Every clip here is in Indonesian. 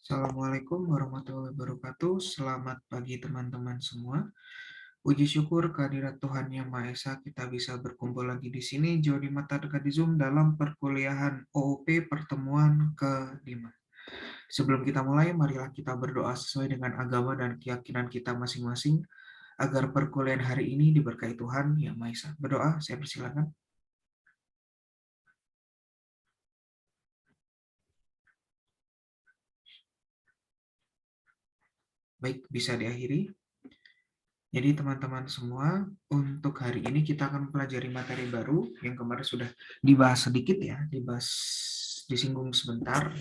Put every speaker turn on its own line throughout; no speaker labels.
Assalamualaikum warahmatullahi wabarakatuh. Selamat pagi teman-teman semua. Puji syukur kehadirat Tuhan Yang Maha Esa, kita bisa berkumpul lagi di sini jauh di mata dekat di Zoom dalam perkuliahan OOP pertemuan ke-5. Sebelum kita mulai, marilah kita berdoa sesuai dengan agama dan keyakinan kita masing-masing agar perkuliahan hari ini diberkahi Tuhan Yang Maha Esa. Berdoa, saya persilakan. Baik, bisa diakhiri. Jadi teman-teman semua, untuk hari ini kita akan mempelajari materi baru yang kemarin sudah dibahas sedikit ya, disinggung sebentar.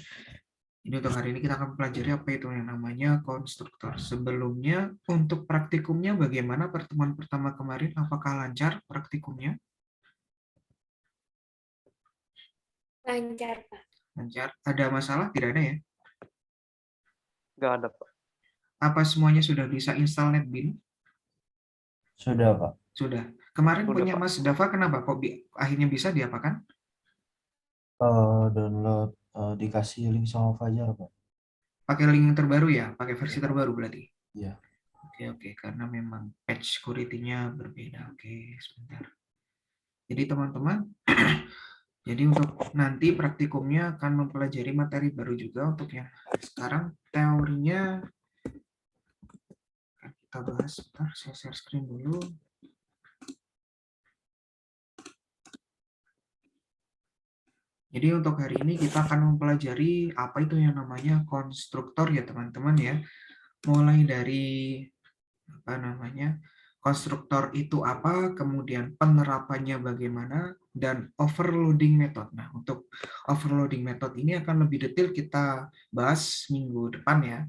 Ini untuk hari ini kita akan mempelajari apa itu yang namanya konstruktor. Sebelumnya, untuk praktikumnya bagaimana pertemuan pertama kemarin? Apakah lancar praktikumnya?
Lancar, Pak.
Lancar. Ada masalah? Tidak ada ya?
Nggak ada, Pak.
Apa semuanya sudah bisa install NetBeans?
Sudah, Pak.
Sudah. Kemarin
Sudah,
punya
Pak.
Mas Dava, kenapa kok akhirnya bisa diapakan?
Download dikasih link sama Fajar, Pak.
Pakai link yang terbaru ya? Pakai versi terbaru berarti?
Iya.
Oke, karena memang patch security-nya berbeda. Oke, sebentar. Jadi teman-teman, jadi untuk nanti praktikumnya akan mempelajari materi baru juga untuk yang sekarang teorinya akan kita bahas. Sebentar, saya share screen dulu. Jadi untuk hari ini kita akan mempelajari apa itu yang namanya konstruktor ya teman-teman ya. Mulai dari apa namanya konstruktor itu apa, kemudian penerapannya bagaimana, dan overloading method. Nah, untuk overloading method ini akan lebih detail kita bahas minggu depan ya.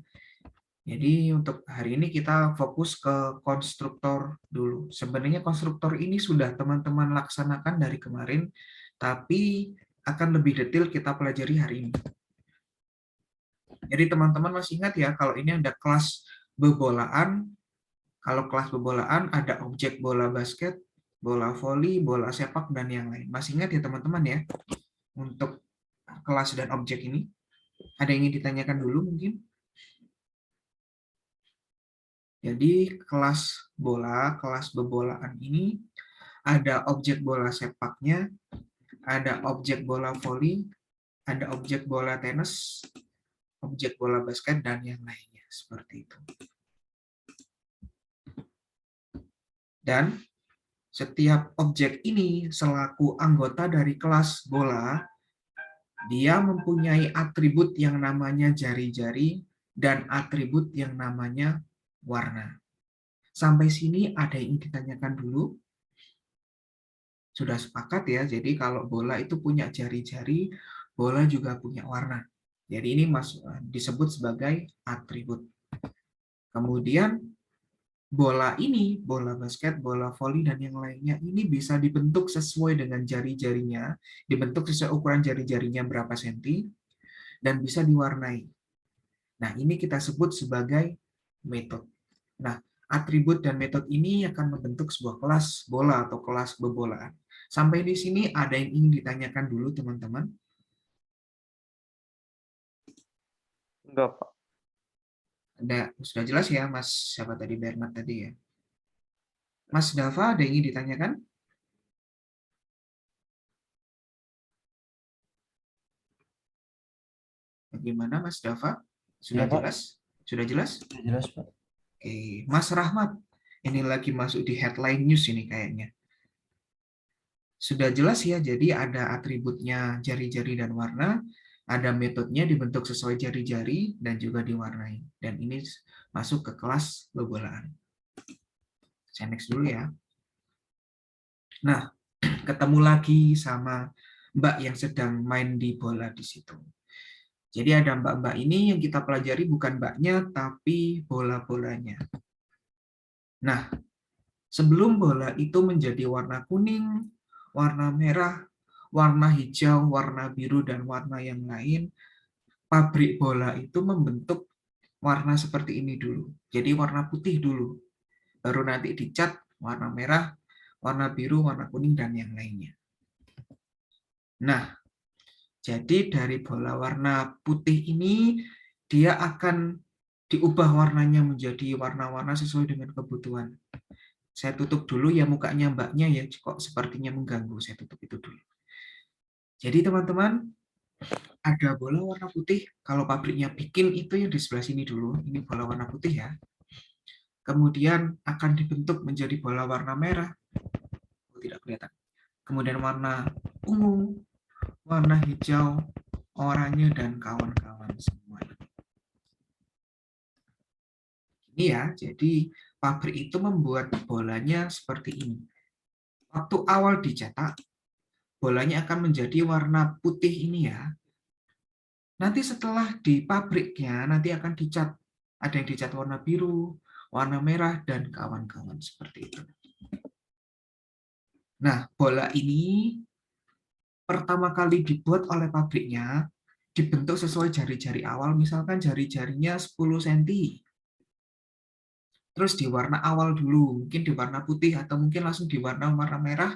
Jadi untuk hari ini kita fokus ke konstruktor dulu. Sebenarnya konstruktor ini sudah teman-teman laksanakan dari kemarin, tapi akan lebih detail kita pelajari hari ini. Jadi teman-teman masih ingat ya, kalau ini ada kelas bebolaan. Kalau kelas bebolaan ada objek bola basket, bola voli, bola sepak, dan yang lain. Masih ingat ya teman-teman ya, untuk kelas dan objek ini? Ada yang ingin ditanyakan dulu mungkin? Jadi kelas bola, kelas bebolaan ini ada objek bola sepaknya, ada objek bola voli, ada objek bola tenis, objek bola basket, dan yang lainnya. Seperti itu. Dan setiap objek ini selaku anggota dari kelas bola, dia mempunyai atribut yang namanya jari-jari dan atribut yang namanya warna. Sampai sini ada yang ditanyakan dulu? Sudah sepakat ya, jadi kalau bola itu punya jari-jari, bola juga punya warna. Jadi ini disebut sebagai atribut. Kemudian bola ini, bola basket, bola voli, dan yang lainnya, ini bisa dibentuk sesuai dengan jari-jarinya, dibentuk sesuai ukuran jari-jarinya berapa senti, dan bisa diwarnai. Nah, ini kita sebut sebagai metode. Nah, atribut dan metode ini akan membentuk sebuah kelas bola atau kelas bebolaan. Sampai di sini ada yang ingin ditanyakan dulu, teman-teman?
Enggak, Pak.
Sudah jelas ya, Mas siapa tadi, Bernard tadi ya? Mas Dava, ada yang ingin ditanyakan? Bagaimana Mas Dava? Sudah
Ya, Pak.
jelas? Sudah jelas?
Sudah jelas, Pak.
Oke, Mas Rahmat. Ini lagi masuk di headline news ini kayaknya. Sudah jelas ya, jadi ada atributnya jari-jari dan warna, ada metodenya dibentuk sesuai jari-jari dan juga diwarnai. Dan ini masuk ke kelas bebolaan. Saya next dulu ya. Nah, ketemu lagi sama Mbak yang sedang main di bola di situ. Jadi ada mbak-mbak ini yang kita pelajari bukan mbaknya, tapi bola-bolanya. Nah, sebelum bola itu menjadi warna kuning, warna merah, warna hijau, warna biru, dan warna yang lain, pabrik bola itu membentuk warna seperti ini dulu. Jadi warna putih dulu. Baru nanti dicat warna merah, warna biru, warna kuning, dan yang lainnya. Nah, jadi dari bola warna putih ini dia akan diubah warnanya menjadi warna-warna sesuai dengan kebutuhan. Saya tutup dulu ya mukanya mbaknya ya, kok sepertinya mengganggu. Saya tutup itu dulu. Jadi teman-teman, ada bola warna putih. Kalau pabriknya bikin itu yang di sebelah sini dulu. Ini bola warna putih ya. Kemudian akan dibentuk menjadi bola warna merah. Oh, tidak kelihatan. Kemudian warna ungu, warna hijau, oranye, dan kawan-kawan semua. Ini ya, jadi pabrik itu membuat bolanya seperti ini. Waktu awal dicetak, bolanya akan menjadi warna putih ini ya. Nanti setelah di pabriknya, nanti akan dicat. Ada yang dicat warna biru, warna merah, dan kawan-kawan seperti itu. Nah, bola ini pertama kali dibuat oleh pabriknya, dibentuk sesuai jari-jari awal, misalkan jari-jarinya 10 cm. Terus di warna awal dulu, mungkin di warna putih atau mungkin langsung di warna merah,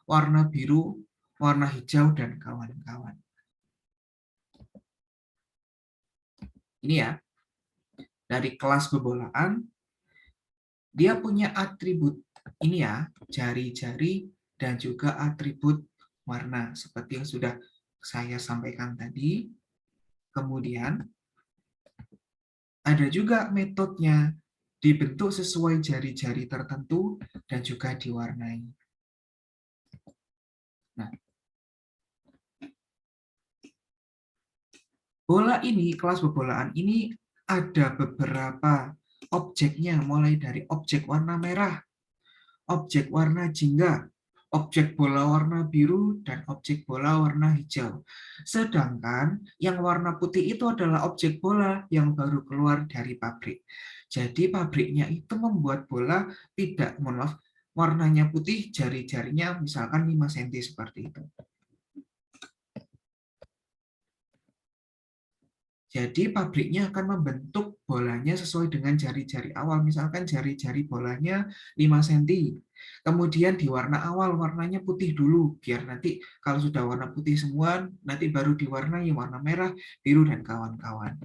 warna biru, warna hijau, dan kawan-kawan. Ini ya, dari kelas bebolaan, dia punya atribut ini ya, jari-jari dan juga atribut warna, seperti yang sudah saya sampaikan tadi. Kemudian, ada juga metodenya, dibentuk sesuai jari-jari tertentu dan juga diwarnai. Nah, bola ini, kelas bebolaan ini ada beberapa objeknya, mulai dari objek warna merah, objek warna jingga, objek bola warna biru, dan objek bola warna hijau. Sedangkan yang warna putih itu adalah objek bola yang baru keluar dari pabrik. Jadi pabriknya itu membuat bola tidak, mohon maaf, warnanya putih, jari-jarinya misalkan 5 cm seperti itu. Jadi pabriknya akan membentuk bolanya sesuai dengan jari-jari awal. Misalkan jari-jari bolanya 5 cm. Kemudian di warna awal warnanya putih dulu. Biar nanti kalau sudah warna putih semua, nanti baru diwarnai warna merah, biru, dan kawan-kawan.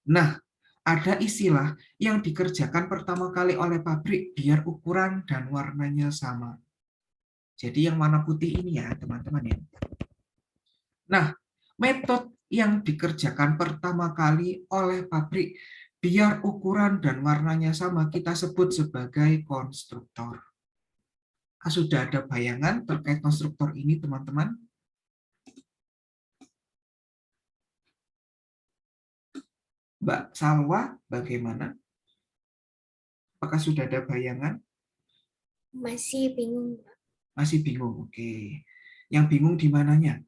Nah, ada istilah yang dikerjakan pertama kali oleh pabrik biar ukuran dan warnanya sama. Jadi yang warna putih ini ya teman-teman ya. Nah, metode yang dikerjakan pertama kali oleh pabrik biar ukuran dan warnanya sama kita sebut sebagai konstruktor. Sudah ada bayangan terkait konstruktor ini teman-teman? Mbak Salwa bagaimana? Apakah sudah ada bayangan?
Masih bingung.
Masih bingung, oke. Yang bingung di mananya?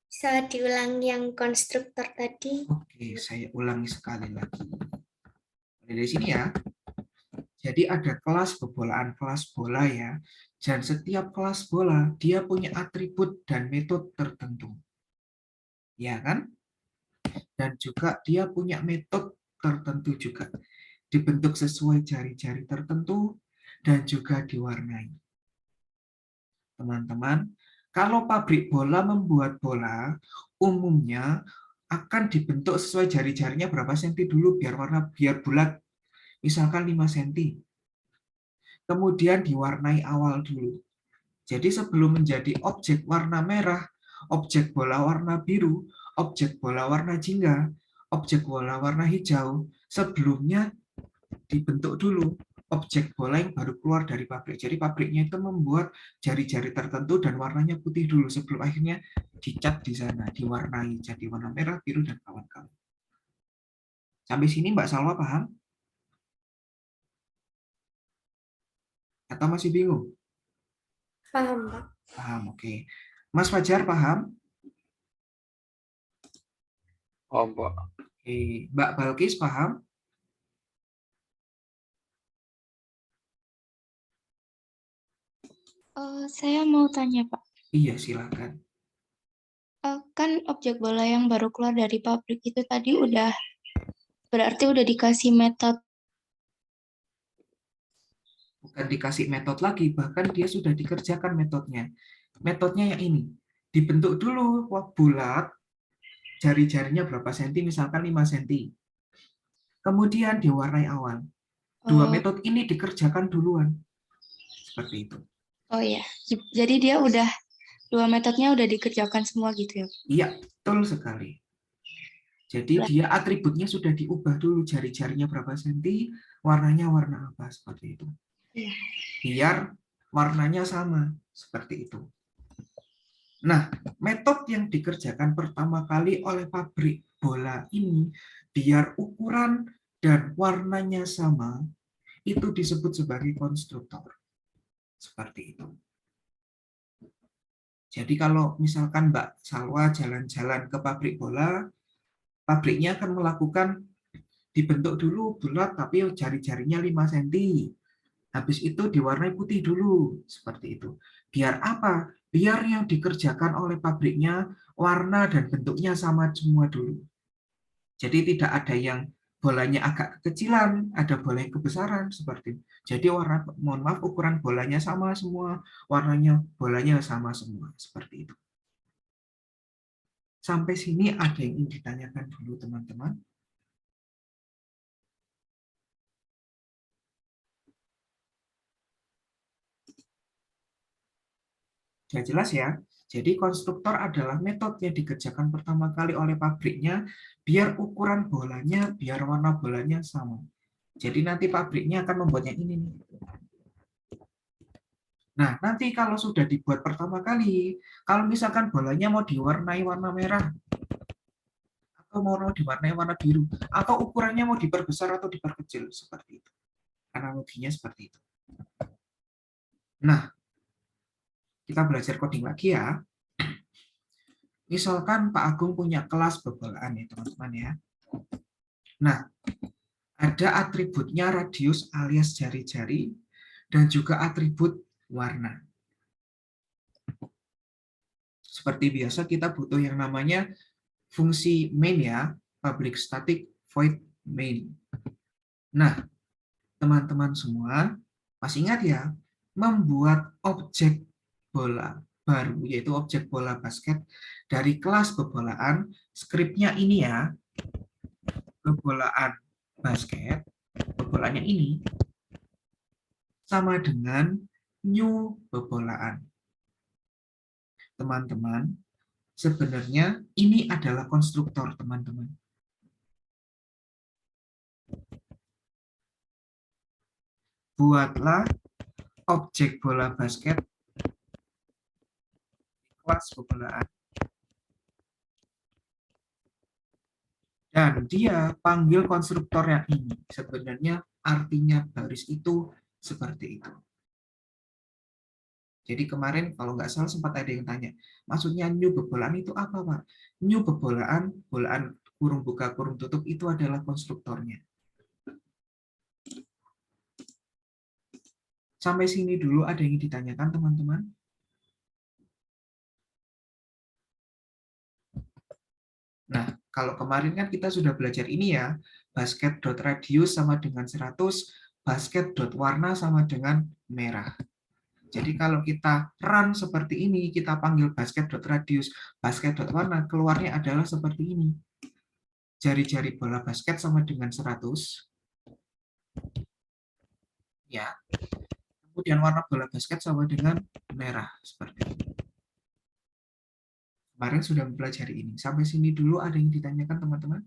Bisa diulang yang konstruktor tadi?
Oke, saya ulangi sekali lagi. Dari sini ya. Jadi ada kelas bebolaan, kelas bola ya. Dan setiap kelas bola dia punya atribut dan metode tertentu. Ya kan? Dan juga dia punya metode tertentu juga. Dibentuk sesuai jari-jari tertentu dan juga diwarnai. Teman-teman, kalau pabrik bola membuat bola, umumnya akan dibentuk sesuai jari-jarinya berapa senti dulu biar bulat. Misalkan 5 cm. Kemudian diwarnai awal dulu. Jadi sebelum menjadi objek warna merah, objek bola warna biru, objek bola warna jingga, objek bola warna hijau, sebelumnya dibentuk dulu objek bola yang baru keluar dari pabrik. Jadi pabriknya itu membuat jari-jari tertentu dan warnanya putih dulu sebelum akhirnya dicat di sana, diwarnai jadi warna merah, biru, dan kawan-kawan. Sampai sini Mbak Salwa paham? Atau masih bingung?
Paham, Pak.
Paham, oke. Mas Fajar paham?
Oh, Pak.
Oke. Mbak Balkis paham?
Saya mau tanya, Pak.
Iya, silakan.
Kan objek bola yang baru keluar dari pabrik itu tadi berarti udah dikasih metode.
Bukan dikasih metode lagi, bahkan dia sudah dikerjakan metodenya. Metodenya yang ini. dibentuk dulu bulat, jari-jarinya berapa senti, misalkan 5 senti. Kemudian diwarnai awal. Dua
Oh,
metode ini dikerjakan duluan. Seperti itu.
oh ya. Jadi dia udah dua metodenya udah dikerjakan semua gitu ya.
Iya, betul sekali. Jadi dia atributnya sudah diubah dulu, jari-jarinya berapa senti, warnanya warna apa, seperti itu.
Iya.
Biar warnanya sama, seperti itu. Nah, metode yang dikerjakan pertama kali oleh pabrik bola ini, biar ukuran dan warnanya sama, itu disebut sebagai konstruktor. Seperti itu. Jadi kalau misalkan Mbak Salwa jalan-jalan ke pabrik bola, pabriknya akan melakukan dibentuk dulu bulat tapi jari-jarinya 5 cm. Habis itu diwarnai putih dulu, seperti itu. Biar apa? Biar yang dikerjakan oleh pabriknya warna dan bentuknya sama semua dulu. Jadi tidak ada yang bolanya agak kekecilan, ada bola yang kebesaran, seperti itu. Jadi warna, mohon maaf, ukuran bolanya sama semua, warnanya bolanya sama semua, seperti itu. Sampai sini ada yang ingin ditanyakan dulu, teman-teman? Sudah jelas ya? Jadi konstruktor adalah metode yang dikerjakan pertama kali oleh pabriknya biar ukuran bolanya, biar warna bolanya sama. Jadi nanti pabriknya akan membuat yang ini nih. Nah, nanti kalau sudah dibuat pertama kali, kalau misalkan bolanya mau diwarnai warna merah, atau mau diwarnai warna biru, atau ukurannya mau diperbesar atau diperkecil, seperti itu. Analoginya seperti itu. Nah, kita belajar coding lagi ya. Misalkan Pak Agung punya kelas bebolaan ya teman-teman ya. Nah, ada atributnya radius alias jari-jari dan juga atribut warna. Seperti biasa kita butuh yang namanya fungsi main ya, public static void main. Nah, teman-teman semua masih ingat ya, membuat objek bola baru, yaitu objek bola basket dari kelas bebolaan, skripnya ini ya, bebolaan basket, bebolannya ini, sama dengan new bebolaan. Teman-teman, sebenarnya ini adalah konstruktor, teman-teman. Buatlah objek bola basket kelas bebolaan. Dan dia panggil konstruktor yang ini. Sebenarnya artinya baris itu seperti itu. Jadi kemarin kalau nggak salah sempat ada yang tanya, maksudnya new bebolaan itu apa, Pak? New bebolaan, bolaan kurung buka kurung tutup itu adalah konstruktornya. Sampai sini dulu ada yang ditanyakan, teman-teman? Nah, kalau kemarin kan kita sudah belajar ini ya, basket.radius sama dengan 100, basket.warna sama dengan merah. Jadi kalau kita run seperti ini, kita panggil basket.radius, basket.warna, keluarnya adalah seperti ini. Jari-jari bola basket sama dengan 100. Ya. Kemudian warna bola basket sama dengan merah. Seperti ini. Kemarin sudah mempelajari ini. Sampai sini dulu ada yang ditanyakan, teman-teman?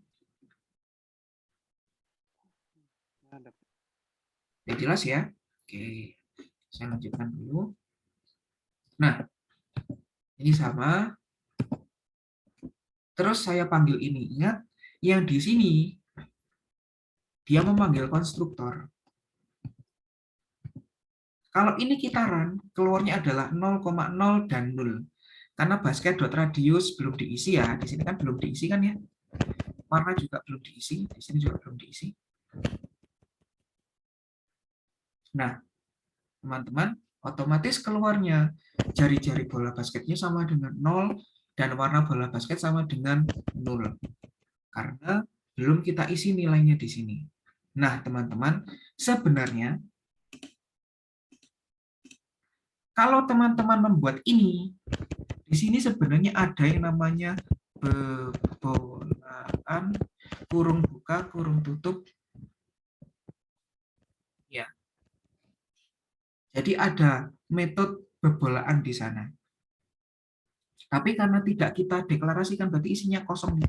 Ya jelas ya? Oke. Saya lanjutkan dulu. Nah, ini sama. Terus saya panggil ini. Ingat, yang di sini dia memanggil konstruktor. Kalau ini kita run, keluarnya adalah 0,0 dan 0. Karena basket.radius belum diisi ya. Di sini kan belum diisi kan ya. Warna juga belum diisi. Di sini juga belum diisi. Nah, teman-teman, otomatis keluarnya jari-jari bola basketnya sama dengan 0 dan warna bola basket sama dengan 0. Karena belum kita isi nilainya di sini. Nah, teman-teman, sebenarnya Kalau teman-teman membuat ini, di sini sebenarnya ada yang namanya bebolaan, kurung buka, kurung tutup. Ya. Jadi ada metode bebolaan di sana. Tapi karena tidak kita deklarasikan, berarti isinya kosong.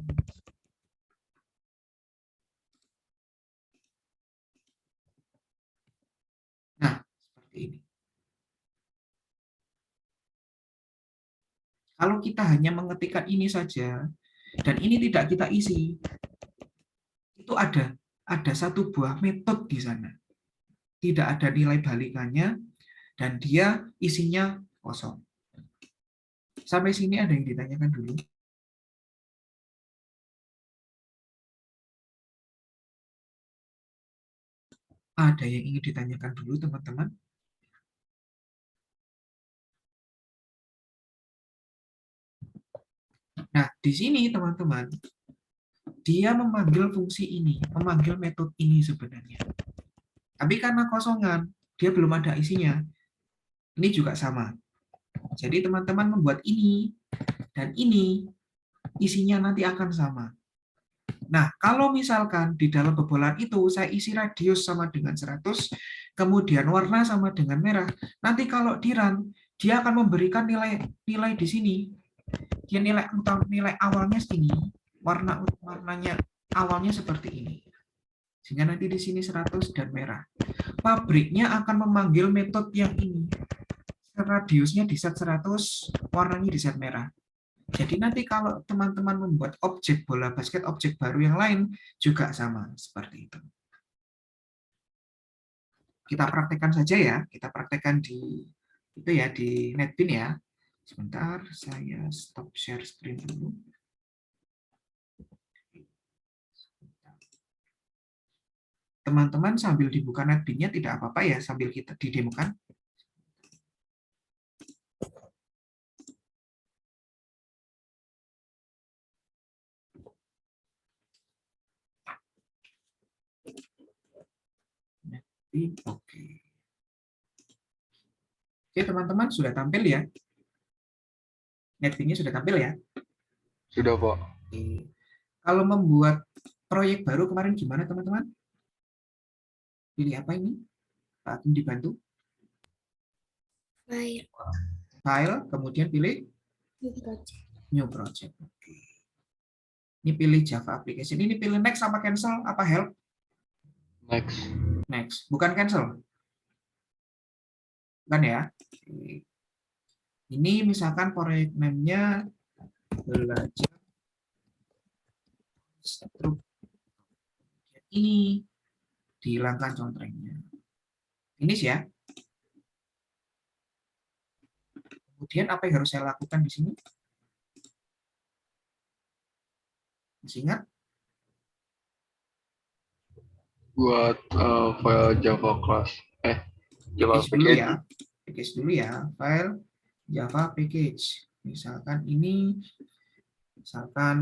Nah, seperti ini. Kalau kita hanya mengetikkan ini saja, dan ini tidak kita isi, itu ada satu buah metode di sana. Tidak ada nilai balikannya, dan dia isinya kosong. Sampai sini ada yang ditanyakan dulu? Ada yang ingin ditanyakan dulu, teman-teman? Nah, di sini, teman-teman, dia memanggil fungsi ini, memanggil metode ini sebenarnya. Tapi karena kosongan, dia belum ada isinya. Ini juga sama. Jadi teman-teman membuat ini dan ini, isinya nanti akan sama. Nah, kalau misalkan di dalam bebolan itu saya isi radius sama dengan 100, kemudian warna sama dengan merah, nanti kalau di run, dia akan memberikan nilai di sini. Dia nilai awalnya segini, warnanya awalnya seperti ini. Sehingga nanti di sini 100 dan merah. Pabriknya akan memanggil metode yang ini. Radiusnya di set 100, warnanya di set merah. Jadi nanti kalau teman-teman membuat objek bola basket, objek baru yang lain juga sama seperti itu. Kita praktekkan saja ya, kita praktekkan di itu ya di NetBeans ya. Sebentar, saya stop share screen dulu. Teman-teman sambil dibuka NetBeans-nya tidak apa-apa ya, sambil kita didemokan. Oke. Oke, teman-teman sudah tampil ya? NetBeans-nya sudah tampil ya?
Sudah, Pak.
Oke. Kalau membuat proyek baru kemarin gimana, teman-teman? Pilih apa ini? Pak Agung dibantu.
File.
File, kemudian pilih
New project.
New Project. Oke. Ini pilih Java Application. Ini pilih next apa cancel? Apa help?
Next.
Next. Bukan cancel. Bukan ya? Oke. Ini misalkan proyek name-nya belajar struktur. Ini dihilangkan contrengnya. Finish ya. Kemudian apa yang harus saya lakukan di sini? Masih ingat?
Buat file Java class. Java
Package dulu
package.
ya. Package dulu ya. File Java package. Misalkan ini, misalkan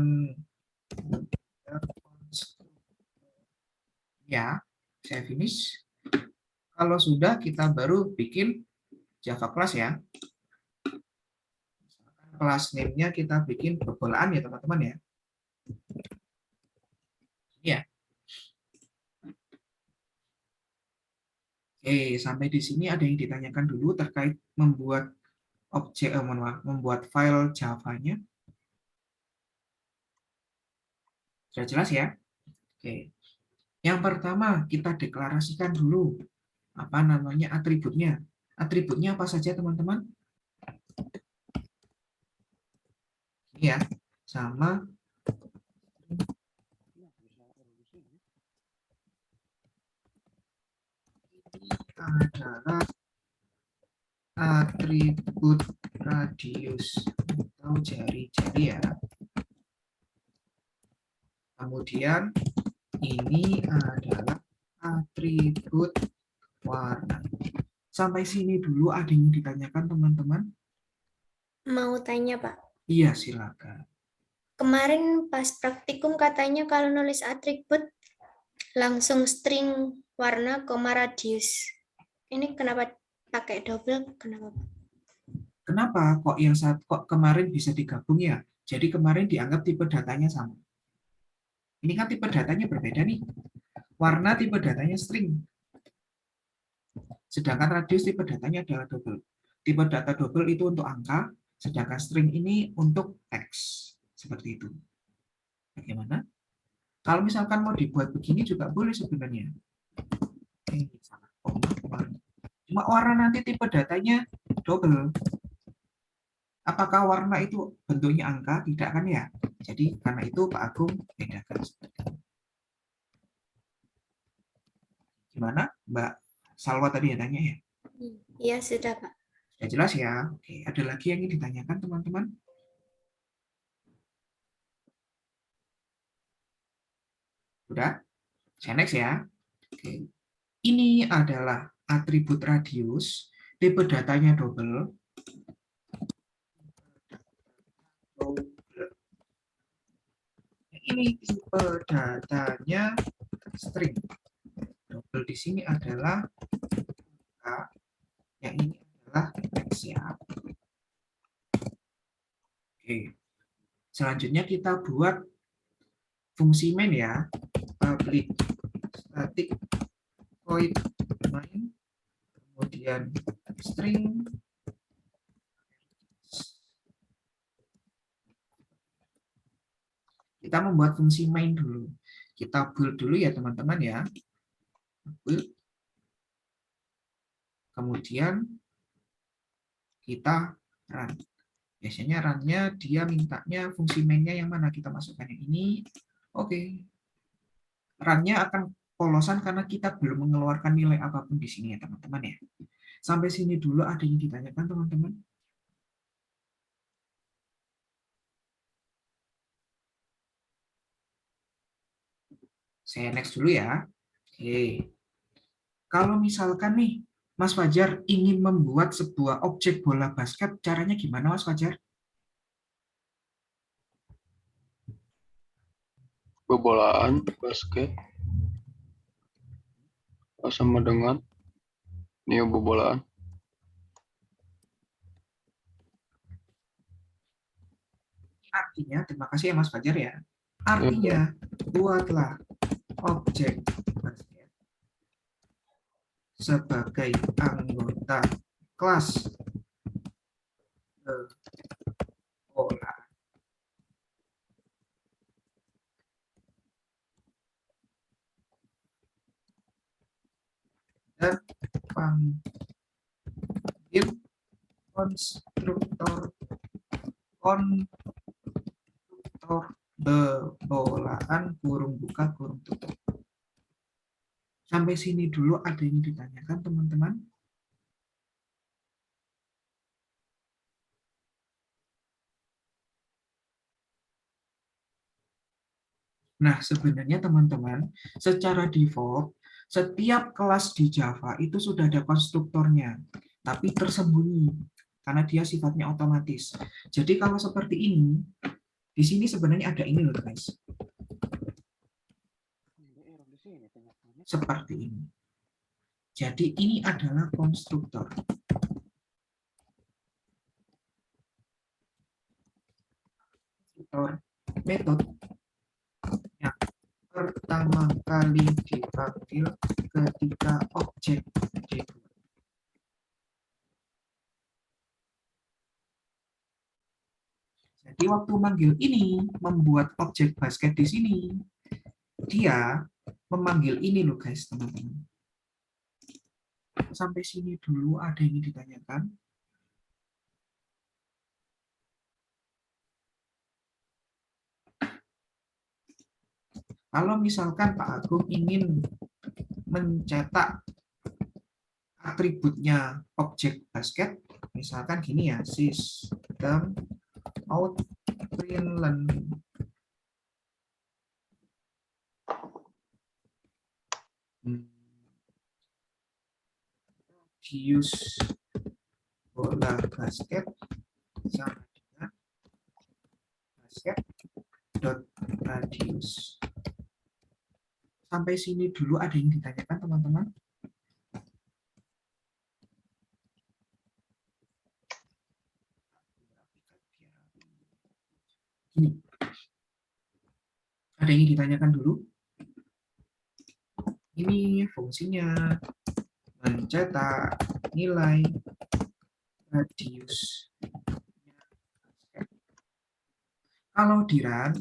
ya, saya finish. Kalau sudah, kita baru bikin Java class ya. Kelas name-nya kita bikin bebolaan ya teman-teman ya. Ya. Oke, sampai di sini ada yang ditanyakan dulu terkait membuat objek, membuat file Java-nya. Sudah jelas ya? Oke. Yang pertama, kita deklarasikan dulu apa namanya atributnya. Atributnya apa saja teman-teman? Ya, sama adalah atribut radius atau jari-jari ya. Kemudian ini adalah atribut warna. Sampai sini dulu ada yang ditanyakan teman-teman?
Mau tanya, Pak.
Iya, silakan.
Kemarin pas praktikum katanya kalau nulis atribut langsung string warna, radius. Ini kenapa pakai double? Kenapa, Pak?
Kenapa kok kemarin bisa digabung ya? Jadi kemarin dianggap tipe datanya sama. Ini kan tipe datanya berbeda nih. Warna tipe datanya string. Sedangkan radius tipe datanya adalah double. Tipe data double itu untuk angka, sedangkan string ini untuk teks. Seperti itu. Bagaimana? Kalau misalkan mau dibuat begini juga boleh sebenarnya. Salah. Cuma warna nanti tipe datanya double. Apakah warna itu bentuknya angka? Tidak kan ya? Jadi karena itu Pak Agung bedakan. Gimana Mbak Salwa tadi ya tanya ya?
Iya, sudah, Pak.
Sudah jelas ya? Oke, ada lagi yang ingin ditanyakan teman-teman? Sudah? Saya next ya. Oke. Ini adalah atribut radius, tipe datanya double. Ini tipe datanya string. Double di sini adalah angka, yang ini adalah teks ya. Oke. Selanjutnya kita buat fungsi main ya. Public static void main, kemudian string, kita membuat fungsi main dulu. Kita build dulu ya teman-teman ya. Build. Kemudian kita run. Biasanya run-nya dia mintanya fungsi main-nya yang mana, kita masukkan yang ini. Oke. Run-nya akan polosan karena kita belum mengeluarkan nilai apapun di sini ya teman-teman ya. Sampai sini dulu ada yang ditanyakan teman-teman? Saya next dulu ya. Oke. Kalau misalkan nih, Mas Fajar ingin membuat sebuah objek bola basket, caranya gimana Mas Fajar?
Bobolaan, basket, sama dengan neo bobolaan.
Artinya, terima kasih ya Mas Fajar ya. Artinya, buatlah objek basket sebagai anggota kelas bola. Dan panggil konstruktor bolaan kurung buka kurung tutup. Sampai sini dulu ada yang ditanyakan teman-teman? Nah, sebenarnya teman-teman, secara default, setiap kelas di Java itu sudah ada konstruktornya, tapi tersembunyi, karena dia sifatnya otomatis. Jadi kalau seperti ini, di sini sebenarnya ada ini loh guys. Seperti ini. Jadi ini adalah konstruktor. Metode yang pertama kali dipanggil ketika objek dibuat. Jadi waktu manggil ini, membuat objek basket di sini, dia memanggil ini loh guys, teman-teman. Sampai sini dulu ada yang ditanyakan. Kalau misalkan Pak Agung ingin mencetak atributnya objek basket, misalkan gini ya, system out println use bola basket sama dengan basket dot radius. Sampai sini dulu ada yang ditanyakan teman-teman? Ini. Ada yang ingin ditanyakan dulu? Ini fungsinya mencetak nilai radius. Kalau di run,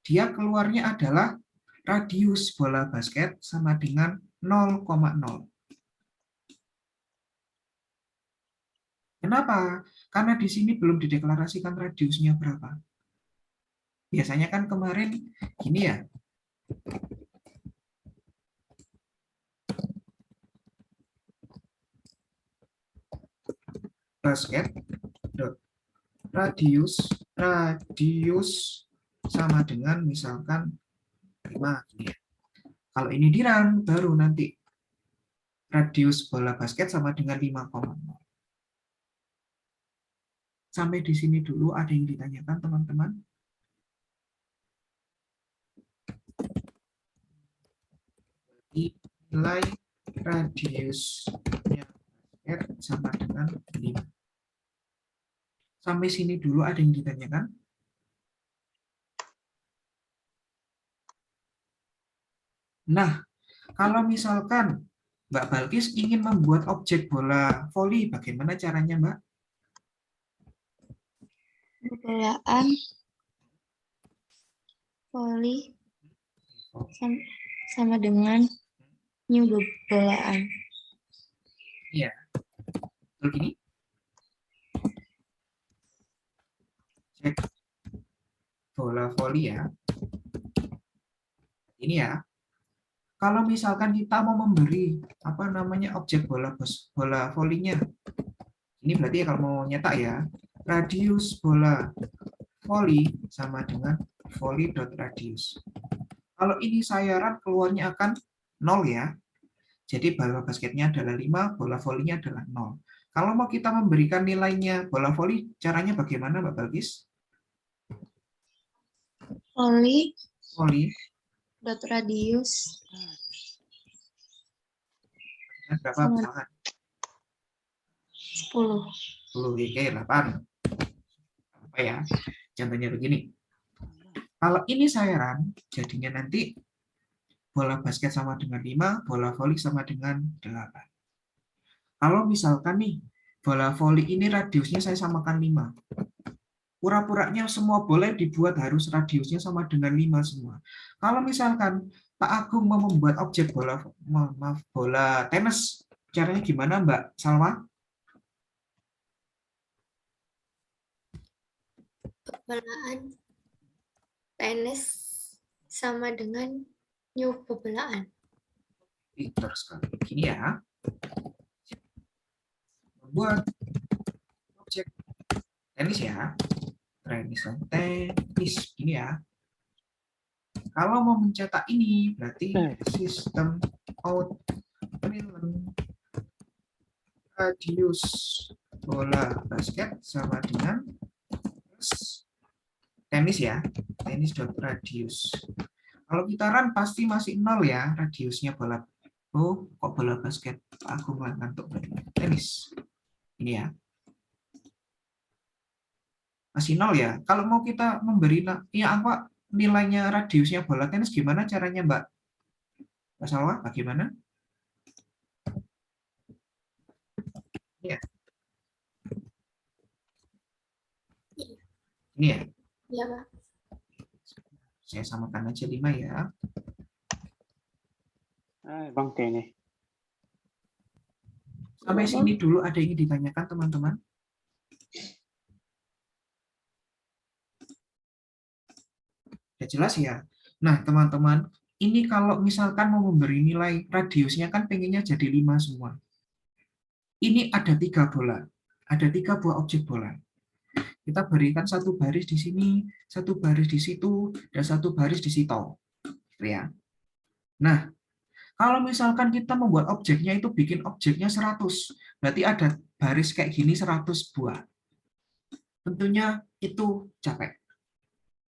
dia keluarnya adalah radius bola basket sama dengan 0,0. Kenapa? Karena di sini belum dideklarasikan radiusnya berapa. Biasanya kan kemarin gini ya. Basket dot radius sama dengan misalkan 5 gini ya. Kalau ini di run, baru nanti radius bola basket sama dengan 5,0. Sampai di sini dulu ada yang ditanyakan teman-teman? Nilai radiusnya basket sama dengan 5. Sampai sini dulu ada yang ditanyakan? Nah, kalau misalkan Mbak Balkis ingin membuat objek bola voli, bagaimana caranya, Mbak?
Bolaan voli sama dengan new bolaan.
Iya. Betul gini? Cek bola voli ya. Ini ya. Kalau misalkan kita mau memberi objek bola volinya. Ini berarti kalau mau nyetak ya, radius bola voli sama dengan volley.radius. Kalau ini saya run keluarnya akan 0 ya. Jadi bola basketnya adalah 5, bola volinya adalah 0. Kalau mau kita memberikan nilainya bola voli, caranya bagaimana Mbak Balkis?
Voli
Voli
radius
berapa
sama
misalkan?
10.
10, oke, 8. Apa ya? Contohnya begini. Kalau ini saya run, jadinya nanti bola basket sama dengan 5, bola voli sama dengan 8. Kalau misalkan nih, bola voli ini radiusnya saya samakan 5. Pura-puranya semua bola dibuat harus radiusnya sama dengan 5 semua. Kalau misalkan Pak Agung mau membuat objek bola tenis, caranya gimana Mbak Salma?
Bolaan tenis sama dengan new bolaan.
Pintar sekali. Gini ya. Membuat objek tenis ya. Tenis. Gini ya. Kalau mau mencetak ini, berarti sistem out radius bola basket sama dengan tenis ya. Tenis.radius. Kalau kita run pasti masih 0 ya radiusnya bola. Oh, kok bola basket? Aku ngantuk tenis. Ini ya. Masih 0 ya. Kalau mau kita memberi nilainya radiusnya bola tenis gimana caranya, Mbak? Mbak Salwa, bagaimana? Ya. Ini ya.
Iya, Pak.
Saya samakan aja 5 ya.
Bang ini.
Sampai sini dulu ada yang ditanyakan teman-teman? Ya jelas ya. Nah, teman-teman, ini kalau misalkan mau memberi nilai radiusnya kan pengennya jadi 5 semua. Ini ada 3 bola. Ada 3 buah objek bola. Kita berikan 1 baris di sini, 1 baris di situ, dan 1 baris di situ. Ya. Nah, kalau misalkan kita membuat objeknya itu bikin objeknya 100, berarti ada baris kayak gini 100 buah. Tentunya itu capek.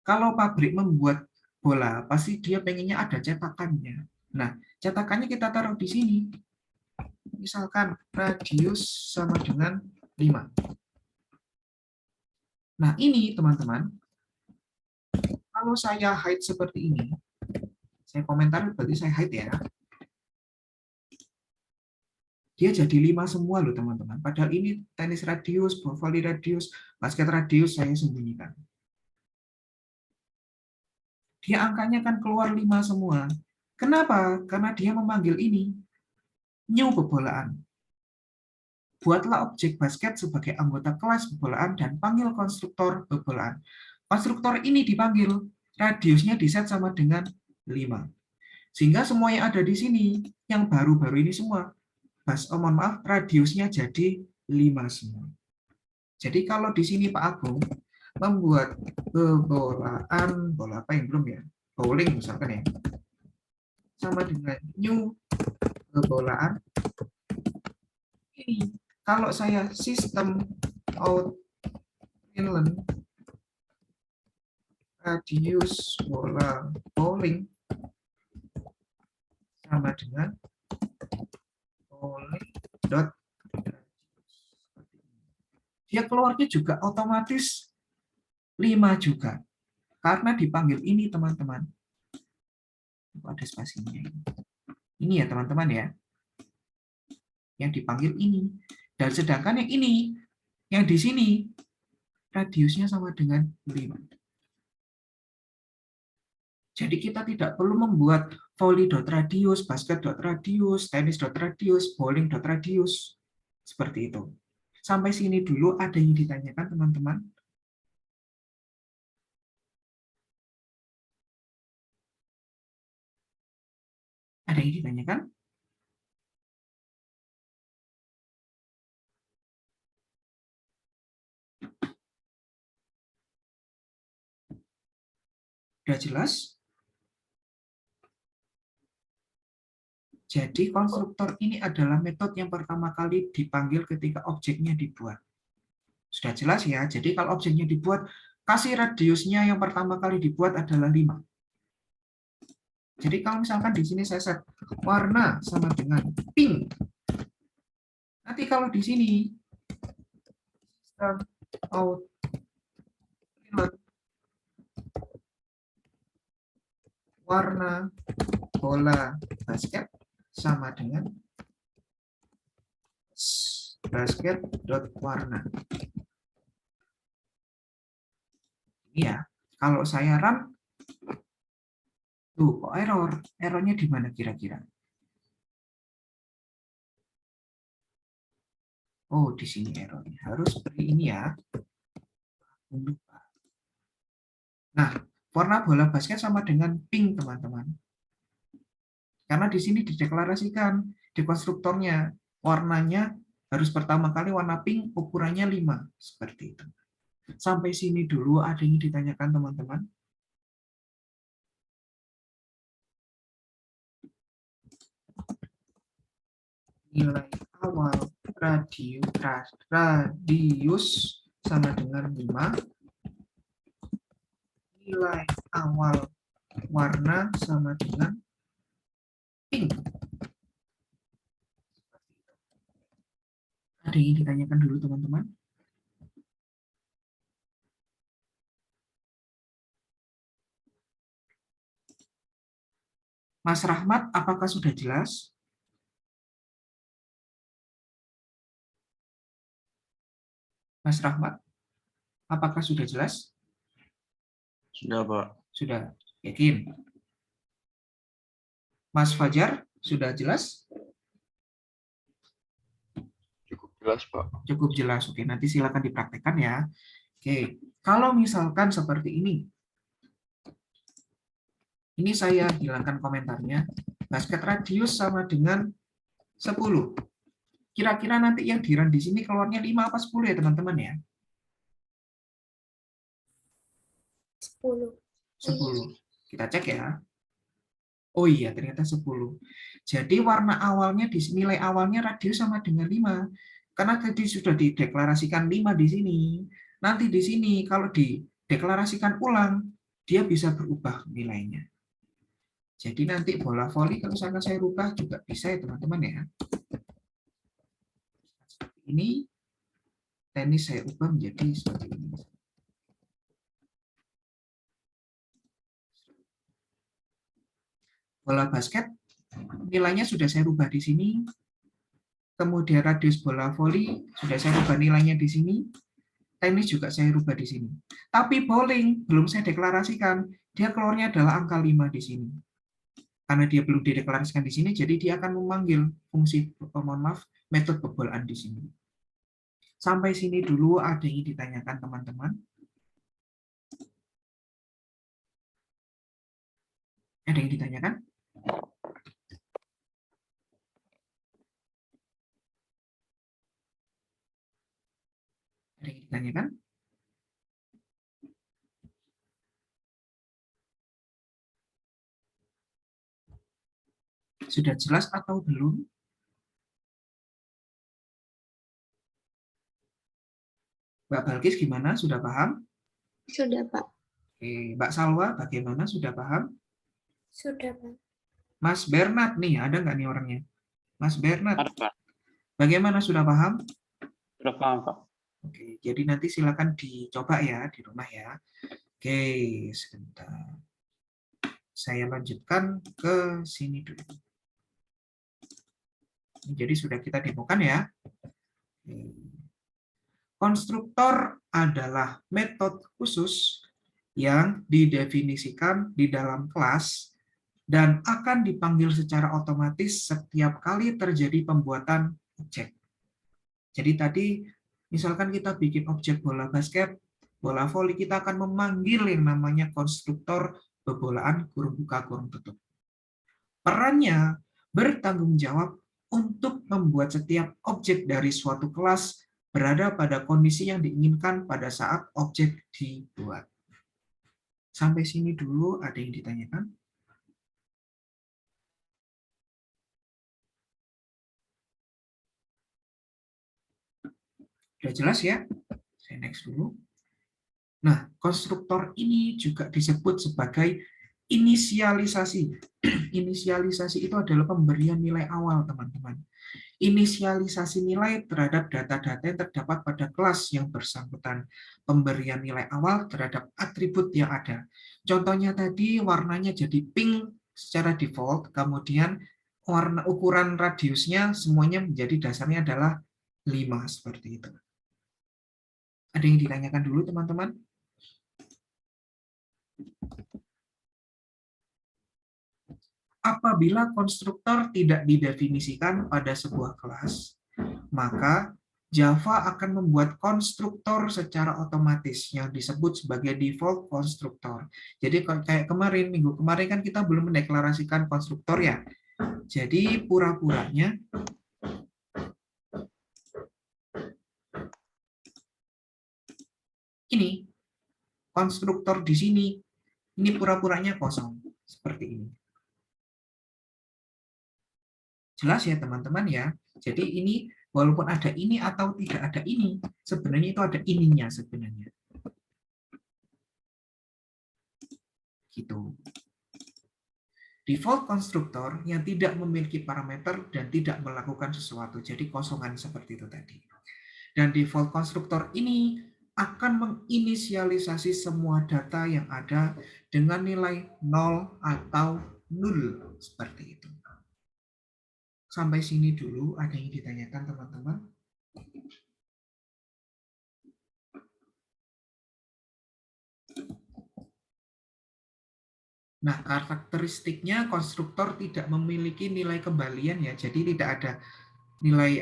Kalau pabrik membuat bola, pasti dia pengennya ada cetakannya. Nah, cetakannya kita taruh di sini. Misalkan radius sama dengan 5. Nah, ini teman-teman, Kalau saya hide seperti ini, saya komentar berarti saya hide ya. Dia jadi 5 semua loh teman-teman. Padahal ini tenis radius, volley radius, basket radius saya sembunyikan. Dia angkanya kan keluar 5 semua. Kenapa? Karena dia memanggil ini new bebolaan. Buatlah objek basket sebagai anggota kelas bebolaan dan panggil konstruktor bebolaan. Konstruktor ini dipanggil, radiusnya diset sama dengan 5. Sehingga semua yang ada di sini, yang baru-baru ini semua, mohon maaf, radiusnya jadi 5 semua. Jadi kalau di sini Pak Agung membuat bebolaan, bola apa yang belum ya? Bowling misalkan ya. Sama dengan new bebolaan. Ini kalau saya sistem out inline radius bola bowling sama dengan bowling dot dia keluarnya juga otomatis 5 juga karena dipanggil ini teman-teman. Ada spasinya ini ya teman-teman ya, yang dipanggil ini. Dan sedangkan yang ini, yang di sini radiusnya sama dengan 5. Jadi kita tidak perlu membuat volley.radius, basket.radius, tenis.radius, bowling.radius. Seperti itu. Sampai sini dulu ada yang ditanyakan teman-teman? Ada yang ditanyakan? Sudah jelas? Jadi konstruktor ini adalah metode yang pertama kali dipanggil ketika objeknya dibuat. Sudah jelas ya? Jadi kalau objeknya dibuat, kasih radiusnya yang pertama kali dibuat adalah 5. Jadi kalau misalkan di sini saya set warna sama dengan pink. Nanti kalau di sini out warna bola basket sama dengan basket dot warna. Ini ya. Kalau saya run, tuh kok error. Errornya di mana kira-kira? Oh, di sini errornya. Harus seperti ini ya. Nah, warna bola basket sama dengan pink, teman-teman. Karena di sini dideklarasikan di konstruktornya warnanya harus pertama kali warna pink, ukurannya 5 seperti itu. Sampai sini dulu ada yang ditanyakan teman-teman. Nilai awal radius sama dengan 5. Nilai awal warna sama dengan pink. Ada yang ditanyakan dulu teman-teman? Mas Rahmat, apakah sudah jelas? Mas Rahmat, apakah sudah jelas?
Sudah, Pak.
Sudah, yakin? Mas Fajar, sudah jelas?
Cukup jelas, Pak.
Cukup jelas. Oke, nanti silakan dipraktekkan ya. Oke, kalau misalkan seperti ini. Ini saya hilangkan komentarnya. Basket radius sama dengan 10. Kira-kira nanti yang di-run di sini keluarnya 5 apa 10 ya, teman-teman ya?
10.
10. Kita cek ya. Oh iya, ternyata 10. Jadi warna awalnya, nilai awalnya radius sama dengan 5. Karena tadi sudah dideklarasikan 5 di sini. Nanti di sini kalau dideklarasikan ulang, dia bisa berubah nilainya. Jadi nanti bola voli kalau misalkan saya rubah juga bisa ya teman-teman ya. Seperti ini, tenis saya ubah menjadi seperti ini. bola basket, nilainya sudah saya rubah di sini. Kemudian radius bola voli sudah saya rubah nilainya di sini. Tenis juga saya rubah di sini. Tapi bowling belum saya deklarasikan. Dia keluarnya adalah angka 5 di sini. Karena dia belum dideklarasikan di sini, jadi dia akan memanggil fungsi, mohon maaf, metode pebolaan di sini. Sampai sini dulu ada yang ditanyakan teman-teman. Ada yang ditanyakan? Ada yang ditanyakan? Sudah jelas atau belum? Mbak Balkis gimana? Sudah paham?
Sudah, Pak.
Oke, Mbak Salwa bagaimana? Sudah paham?
Sudah, Pak.
Mas Bernard nih, ada nggak nih orangnya? Mas Bernard,
Ada, Pak.
bagaimana? Sudah paham?
Sudah paham, Pak.
Oke, jadi nanti silakan dicoba ya di rumah ya. Oke, sebentar. Saya lanjutkan ke sini dulu. Jadi sudah kita demokan ya. Konstruktor adalah metode khusus yang didefinisikan di dalam kelas dan akan dipanggil secara otomatis setiap kali terjadi pembuatan objek. Jadi tadi misalkan kita bikin objek bola basket, bola voli, kita akan memanggil yang namanya konstruktor bebolaan kurung buka kurung tutup. Perannya bertanggung jawab untuk membuat setiap objek dari suatu kelas berada pada kondisi yang diinginkan pada saat objek dibuat. Sampai sini dulu ada yang ditanyakan? Sudah jelas ya? Saya next dulu. Nah, konstruktor ini juga disebut sebagai inisialisasi. Inisialisasi itu adalah pemberian nilai awal, teman-teman. Inisialisasi nilai terhadap data-data yang terdapat pada kelas yang bersangkutan. Pemberian nilai awal terhadap atribut yang ada. Contohnya tadi warnanya jadi pink secara default, kemudian warna ukuran radiusnya semuanya menjadi dasarnya adalah 5 seperti itu. Ada yang ditanyakan dulu, teman-teman? Apabila konstruktor tidak didefinisikan pada sebuah kelas, maka Java akan membuat konstruktor secara otomatis yang disebut sebagai default konstruktor. Jadi kayak kemarin, minggu kemarin kan kita belum mendeklarasikan konstruktor ya. Jadi pura-puranya ini konstruktor di sini, ini pura-puranya kosong seperti ini. Jelas ya teman-teman ya. Jadi ini walaupun ada ini atau tidak ada ini, sebenarnya itu ada ininya sebenarnya. Gitu. Default konstruktor yang tidak memiliki parameter dan tidak melakukan sesuatu. Jadi kosongan seperti itu tadi. Dan default konstruktor ini akan menginisialisasi semua data yang ada dengan nilai 0 atau 0 seperti itu. Sampai sini dulu ada yang ditanyakan teman-teman? Nah, karakteristiknya konstruktor tidak memiliki nilai kembalian ya. Jadi tidak ada nilai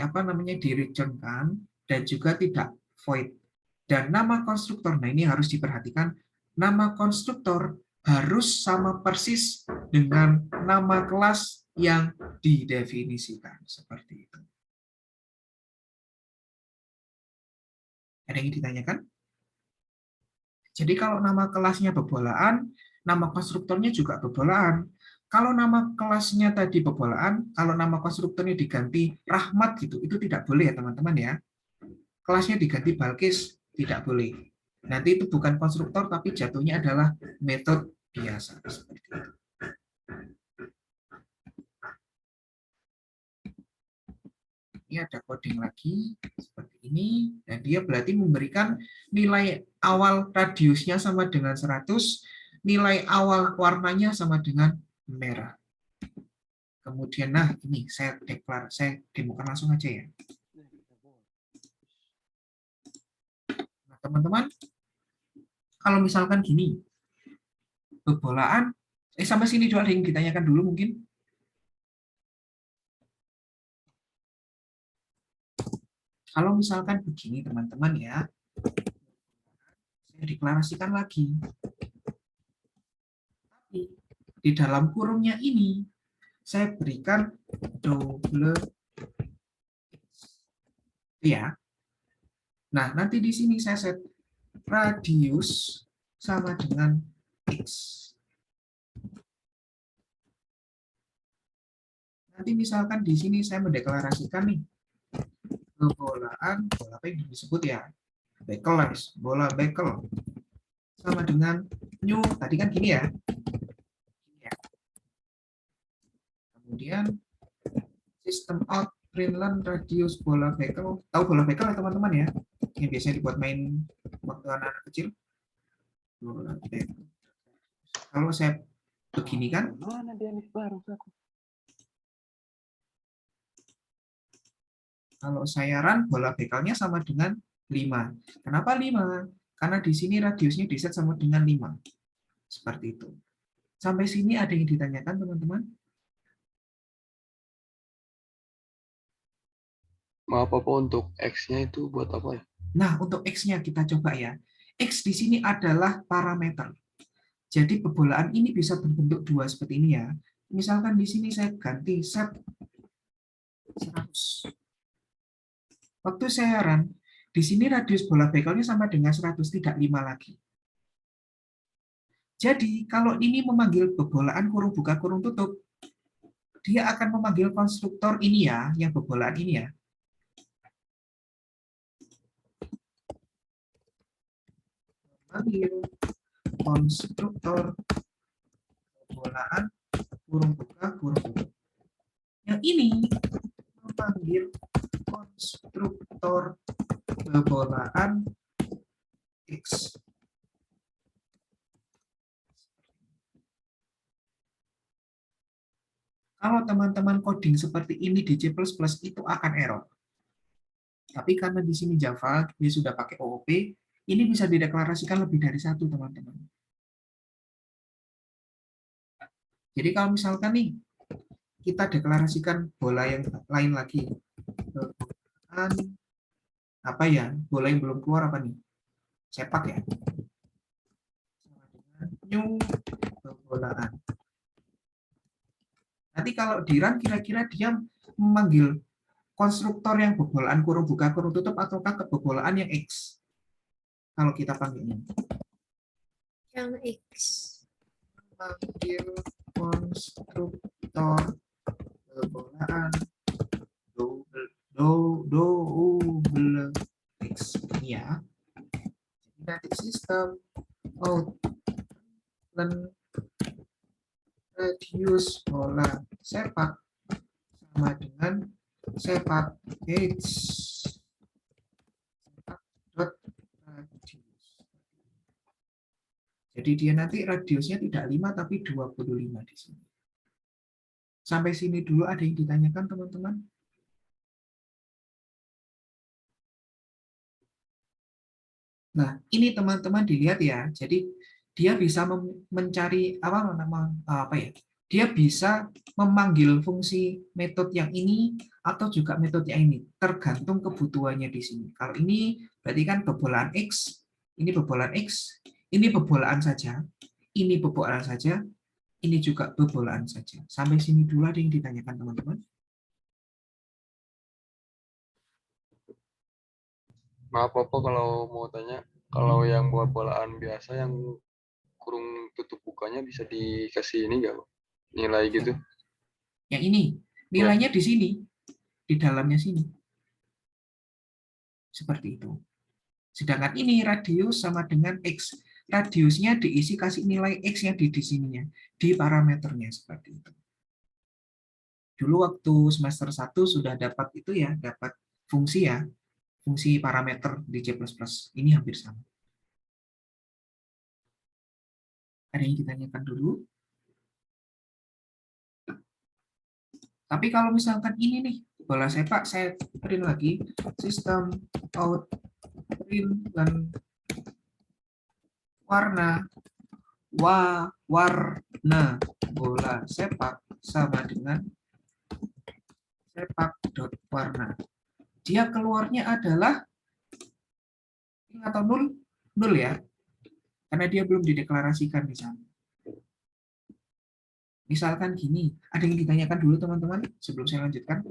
di-returnkan dan juga tidak void. Dan nama konstruktor, nah ini harus diperhatikan, nama konstruktor harus sama persis dengan nama kelas yang didefinisikan seperti itu. Ada yang ditanyakan? Jadi kalau nama kelasnya bebolaan, nama konstruktornya juga bebolaan. Kalau nama kelasnya tadi bebolaan, kalau nama konstruktornya diganti Rahmat gitu, itu tidak boleh ya teman-teman ya. Kelasnya diganti Balkis, tidak boleh. Nanti itu bukan konstruktor, tapi jatuhnya adalah metode biasa seperti itu. Ini ada coding lagi seperti ini, dan dia berarti memberikan nilai awal radiusnya sama dengan 100, nilai awal warnanya sama dengan merah. Kemudian, nah ini saya demokan langsung aja ya. Nah, teman-teman, kalau misalkan gini, pebolaan, sampai sini juga ada yang ditanyakan dulu mungkin. Kalau misalkan begini teman-teman ya, saya deklarasikan lagi. Tapi di dalam kurungnya ini, saya berikan double X. Ya. Nah, nanti di sini saya set radius sama dengan X. Nanti misalkan di sini saya mendeklarasikan nih, bola apa yang disebut ya, bekel, bola bekel sama dengan new, tadi kan gini ya. Kemudian sistem out Greenland radius bola bekel, tahu bola bekel teman-teman ya, yang biasanya dibuat main waktu anak-anak kecil. Bola bekel. Kalau saya begini kan,
Mana dia nih baru aku?
kalau saya run, bola bekelnya sama dengan 5. Kenapa 5? Karena di sini radiusnya diset sama dengan 5. Seperti itu. Sampai sini ada yang ditanyakan, teman-teman?
Maaf apa untuk X-nya itu buat apa ya?
Nah, untuk X-nya kita coba ya. X di sini adalah parameter. Jadi pebolaan ini bisa berbentuk 2 seperti ini ya. Misalkan di sini saya ganti set 100. Waktu saya run, di sini radius bola bekelnya sama dengan 100, tidak 5 lagi. Jadi, kalau ini memanggil pebolaan kurung buka kurung tutup, dia akan memanggil konstruktor ini ya, yang pebolaan ini ya. Memanggil konstruktor pebolaan kurung buka kurung tutup. Yang ini memanggil konstruktor pebolaan X. Kalau teman-teman coding seperti ini di C++ itu akan error. Tapi karena di sini Java, dia sudah pakai OOP, ini bisa dideklarasikan lebih dari 1, teman-teman. Jadi kalau misalkan nih, kita deklarasikan bola yang lain lagi. Apa ya? Bola yang belum keluar apa nih? Sepak ya. New pebolaan. Nanti kalau di run kira-kira dia memanggil konstruktor yang pebolaan kurung buka kurung tutup ataukah kebobolaan yang X? Kalau kita panggilnya.
Yang X.
Memanggil konstruktor pebolaan double X ini ya. Nanti sistem radius bola sepak sama dengan sepak H dot radius. Jadi dia nanti radiusnya tidak 5 tapi 25 di sini. Sampai sini dulu ada yang ditanyakan teman-teman? Nah, ini teman-teman dilihat ya. Jadi dia bisa mencari apa ya? Dia bisa memanggil fungsi metode yang ini atau juga metode yang ini, tergantung kebutuhannya di sini. Kalau ini berarti kan pebolaan X, ini pebolaan X, ini pebolaan saja, ini pebolaan saja, ini juga pebolaan saja. Sampai sini dulu ada yang ditanyakan teman-teman?
Maaf apa kalau mau tanya, kalau yang buat bolaan biasa yang kurung tutup bukanya bisa dikasih ini nggak, Pak? Nilai gitu?
Yang ini, nilainya di sini, di dalamnya sini. Seperti itu. Sedangkan ini radius sama dengan X. Radiusnya diisi kasih nilai X-nya di sininya, di parameternya seperti itu. Dulu waktu semester 1 sudah dapat itu ya, dapat fungsi ya, fungsi parameter di C++. Ini hampir sama. Ada yang ditanyakan dulu? Tapi kalau misalkan ini nih, bola sepak saya print lagi, sistem out print dan warna warna bola sepak sama dengan sepak dot warna. Dia keluarnya adalah atau nul ya, karena dia belum dideklarasikan di sana. Misalkan gini, ada yang ditanyakan dulu teman-teman sebelum saya lanjutkan?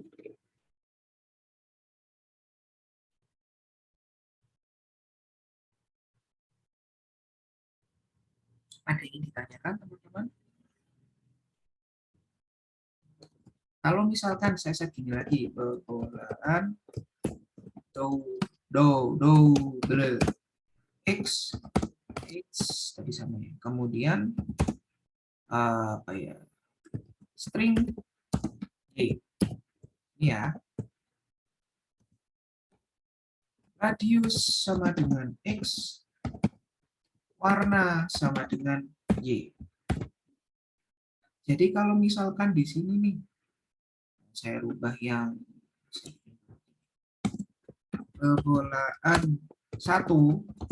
Ada yang ditanyakan teman-teman? Kalau misalkan saya set gini lagi, pebolaan do x tadi sama ya. Kemudian apa ya? String y. Ini ya. Radius sama dengan x, warna sama dengan y. Jadi kalau misalkan di sini nih, saya rubah yang pebolaan 1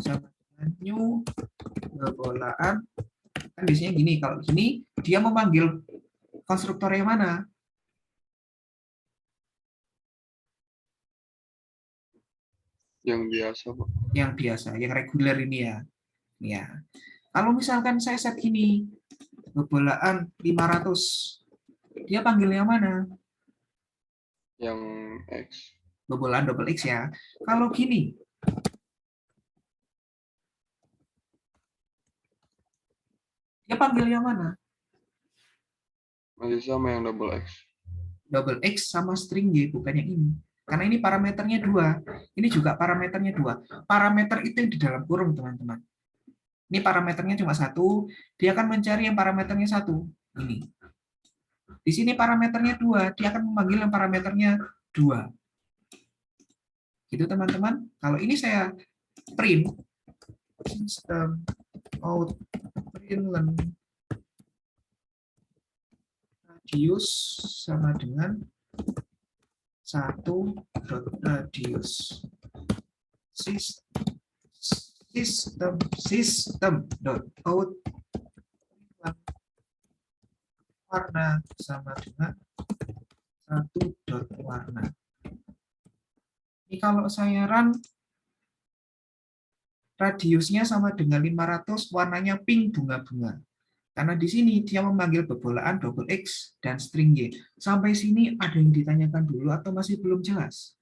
sama dengan new pebolaan, kan biasanya gini, kalau gini dia memanggil konstruktor yang mana?
Yang biasa, Pak.
Yang biasa, yang reguler ini ya. Ya. Kalau misalkan saya set gini, pebolaan 500, dia panggil yang mana?
Yang X.
Pebolaan double X ya. Kalau gini, dia panggil yang mana?
Masih sama yang double X.
Double X sama string Y, bukan yang ini. Karena ini parameternya 2. Ini juga parameternya 2. Parameter itu yang di dalam kurung, teman-teman. Ini parameternya cuma 1. Dia akan mencari yang parameternya 1. Ini. Di sini parameternya 2. Dia akan memanggil yang parameternya 2. Gitu, teman-teman. Kalau ini saya print, system out print radius sama dengan 1 radius system dot out warna sama dengan 1 dot warna. Ini kalau saya run, radiusnya sama dengan 500, warnanya pink bunga-bunga. Karena di sini dia memanggil pebolaan double X dan string Y. Sampai sini ada yang ditanyakan dulu atau masih belum jelas?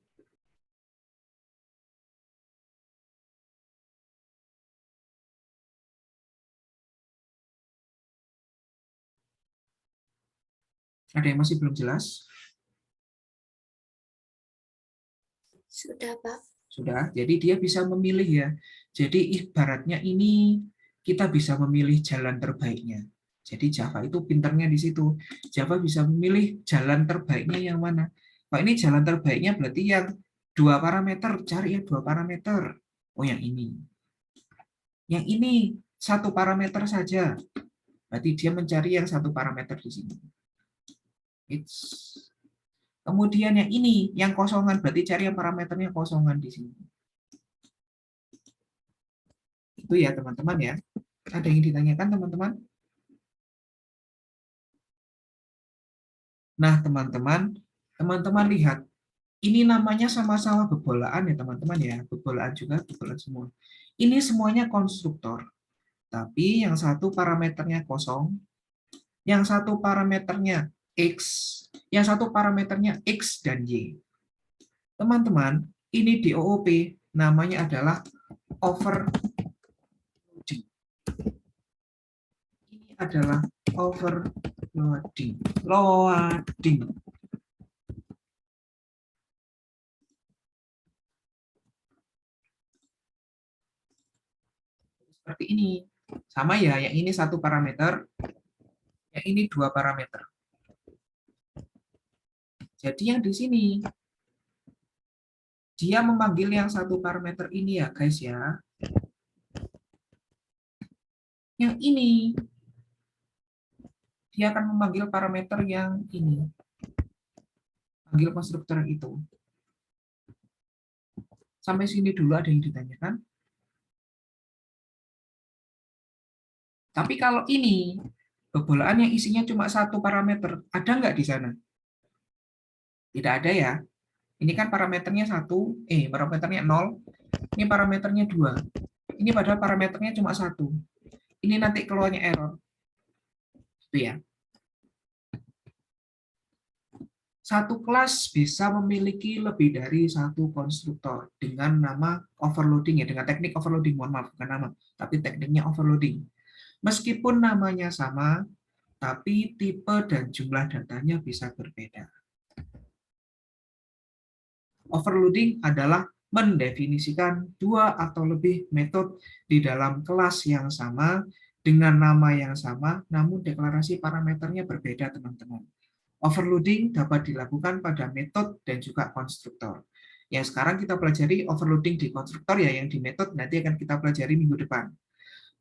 Ada yang masih belum jelas?
Sudah, Pak.
Sudah, jadi dia bisa memilih ya. Jadi ibaratnya ini kita bisa memilih jalan terbaiknya. Jadi Java itu pinternya di situ. Java bisa memilih jalan terbaiknya yang mana. Pak, ini jalan terbaiknya berarti yang 2 parameter, cari yang 2 parameter. Oh, yang ini. Yang ini 1 parameter saja. Berarti dia mencari yang 1 parameter di sini. Kemudian yang ini, yang kosongan, berarti cari yang parameternya kosongan di sini. Itu ya teman-teman ya. Ada yang ditanyakan teman-teman? Nah teman-teman lihat, ini namanya sama-sama bebolaan ya teman-teman ya. Bebolaan juga, bebolaan semua. Ini semuanya konstruktor. Tapi yang satu parameternya kosong, yang satu parameternya X, yang satu parameternya X dan Y. Teman-teman, ini di OOP namanya adalah overloading. Ini adalah overloading. Loading. Seperti ini. Sama ya, yang ini 1 parameter, yang ini 2 parameter. Jadi yang di sini, dia memanggil yang 1 parameter ini ya guys ya. Yang ini, dia akan memanggil parameter yang ini. Panggil konstruktor itu. Sampai sini dulu ada yang ditanyakan? Tapi kalau ini, bobolaan yang isinya cuma satu parameter, ada nggak di sana? Tidak ada ya. Ini kan parameternya 1, parameternya 0, ini parameternya 2. Ini padahal parameternya cuma 1. Ini nanti keluarnya error. Itu ya. Satu kelas bisa memiliki lebih dari satu konstruktor dengan nama overloading ya, dengan teknik overloading. Mohon maaf, bukan nama, tapi tekniknya overloading. Meskipun namanya sama, tapi tipe dan jumlah datanya bisa berbeda. Overloading adalah mendefinisikan 2 atau lebih metode di dalam kelas yang sama dengan nama yang sama, namun deklarasi parameternya berbeda, teman-teman. Overloading dapat dilakukan pada metode dan juga konstruktor. Yang sekarang kita pelajari overloading di konstruktor ya, yang di metode nanti akan kita pelajari minggu depan.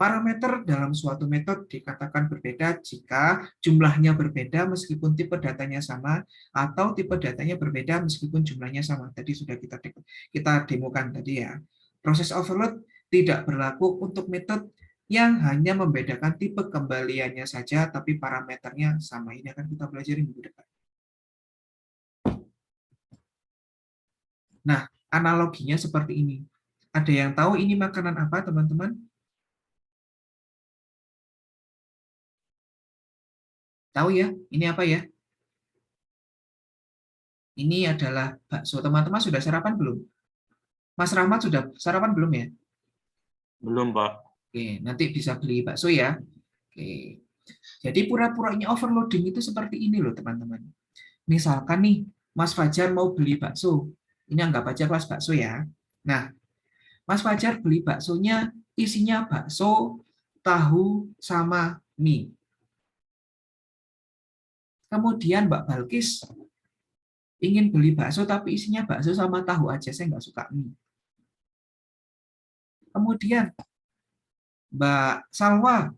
Parameter dalam suatu metode dikatakan berbeda jika jumlahnya berbeda meskipun tipe datanya sama, atau tipe datanya berbeda meskipun jumlahnya sama. Tadi sudah kita demokan tadi ya. Proses overload tidak berlaku untuk metode yang hanya membedakan tipe kembaliannya saja, tapi parameternya sama. Ini akan kita pelajari minggu depan. Nah, analoginya seperti ini. Ada yang tahu ini makanan apa, teman-teman? Tahu ya, ini apa ya? Ini adalah bakso. Teman-teman sudah sarapan belum? Mas Rahmat sudah sarapan belum ya?
Belum, Pak.
Oke, nanti bisa beli bakso ya. Oke. Jadi pura-puranya overloading itu seperti ini loh, teman-teman. Misalkan nih, Mas Fajar mau beli bakso. Ini anggap aja kelas bakso ya. Nah, Mas Fajar beli baksonya isinya bakso, tahu, sama mie. Kemudian Mbak Balkis ingin beli bakso tapi isinya bakso sama tahu aja, saya nggak suka mie. Kemudian Mbak Salwa,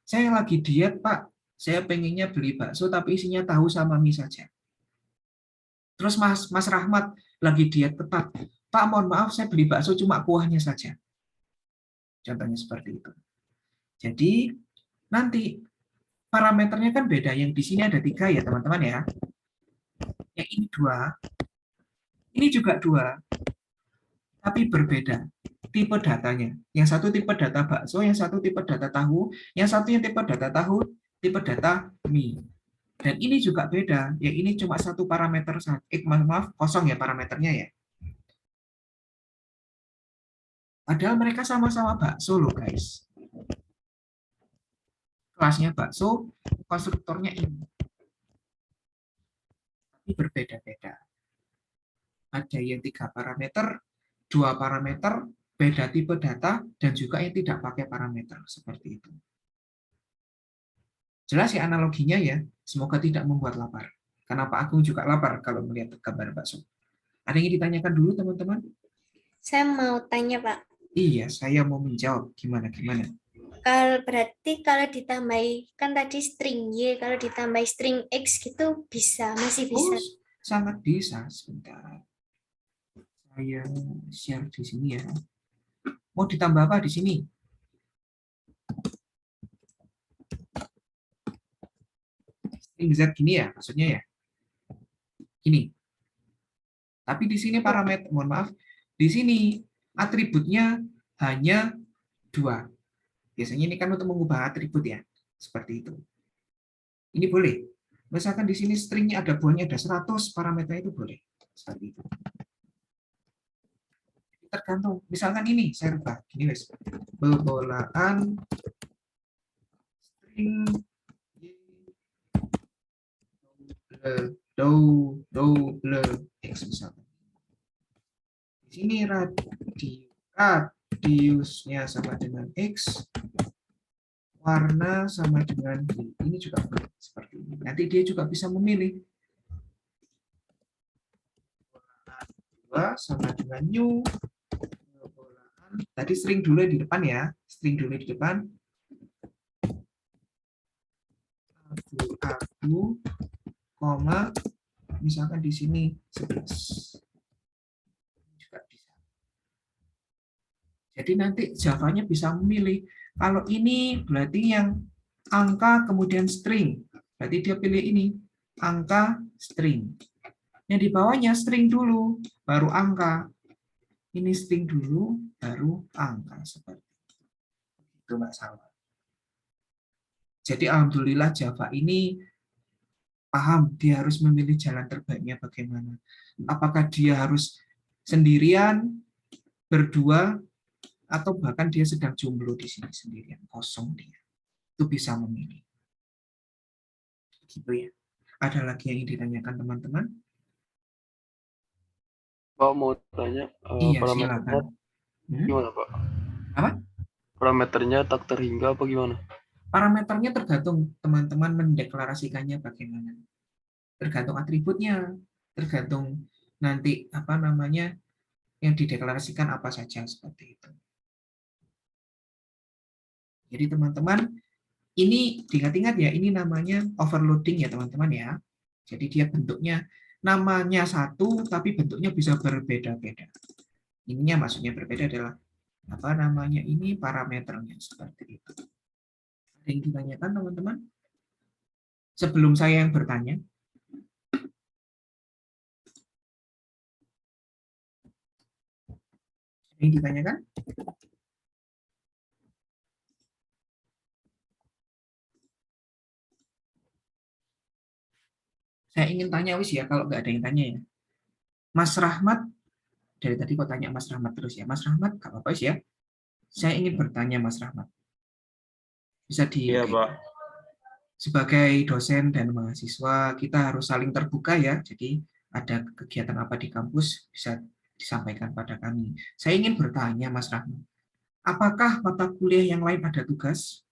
saya lagi diet Pak, saya pengennya beli bakso tapi isinya tahu sama mie saja. Terus Mas Rahmat lagi diet ketat, Pak mohon maaf saya beli bakso cuma kuahnya saja. Contohnya seperti itu. Jadi nanti parameternya kan beda, yang di sini ada 3 ya teman-teman ya. Yang ini 2, ini juga 2, tapi berbeda tipe datanya. Yang satu tipe data bakso, yang satu tipe data tahu, yang satu yang tipe data tahu, tipe data mie. Dan ini juga beda, ya ini cuma satu parameter saja. Maaf, kosong ya parameternya ya. Padahal mereka sama-sama bakso loh guys. Kelasnya bakso, konstruktornya ini. Tapi berbeda-beda. Ada yang 3 parameter, 2 parameter, beda tipe data, dan juga yang tidak pakai parameter. Seperti itu. Jelas ya analoginya ya? Semoga tidak membuat lapar. Karena Pak Agung juga lapar kalau melihat gambar bakso. Ada yang ditanyakan dulu teman-teman?
Saya mau tanya, Pak.
Iya, saya mau menjawab. Gimana?
Berarti kalau ditambahi, kan tadi string Y, kalau ditambahi string X gitu masih bisa.
Oh, sangat bisa. Sebentar. Saya share di sini ya. Mau ditambah apa di sini? String Z gini ya, maksudnya ya. Gini. Tapi di sini parameter, mohon maaf, di sini atributnya hanya 2. Biasanya ini kan untuk mengubah atribut ya, seperti itu. Ini boleh. Misalkan di sini stringnya ada buahnya ada 100, parameternya itu boleh. Seperti itu. Tergantung. Misalkan ini saya rubah gini guys. Bobolaan string double x misalkan. Di sini radiusnya sama dengan x, warna sama dengan y. Ini juga seperti ini. Nanti dia juga bisa memilih. Sama dengan new. Tadi string dulu di depan ya. String dulu di depan. Abu, koma, misalkan di sini 11. Juga bisa. Jadi nanti Java-nya bisa memilih, kalau ini berarti yang angka kemudian string. Berarti dia pilih ini, angka string. Yang di bawahnya string dulu, baru angka. Ini string dulu, baru angka. Seperti itu, Mbak Salwa. Jadi alhamdulillah Java ini paham, dia harus memilih jalan terbaiknya bagaimana. Apakah dia harus sendirian, berdua, atau bahkan dia sedang jomblo di sini sendirian, kosong dia. Itu bisa memilih. Gitu ya. Ada lagi yang ingin ditanyakan teman-teman?
Pak mau tanya
Iya,
parameternya
silakan.
gimana Pak?
Apa?
Parameternya tak terhingga apa gimana?
Parameternya tergantung teman-teman mendeklarasikannya bagaimana. Tergantung atributnya, tergantung nanti apa namanya yang dideklarasikan apa saja seperti itu. Jadi teman-teman, ini diingat-ingat ya, ini namanya overloading ya teman-teman ya. Jadi dia bentuknya namanya satu tapi bentuknya bisa berbeda-beda. Ininya maksudnya berbeda adalah apa namanya ini parameternya seperti itu. Ada yang ditanyakan teman-teman? Sebelum saya yang bertanya. Ada yang ditanyakan? Saya ingin tanya wis ya, kalau nggak ada yang tanya ya. Mas Rahmat, dari tadi kok tanya Mas Rahmat terus ya. Mas Rahmat, nggak apa-apa wis ya. Saya ingin bertanya Mas Rahmat. Bisa di
Iya, Pak.
sebagai dosen dan mahasiswa, kita harus saling terbuka ya. Jadi ada kegiatan apa di kampus bisa disampaikan pada kami. Saya ingin bertanya Mas Rahmat, apakah mata kuliah yang lain ada tugas?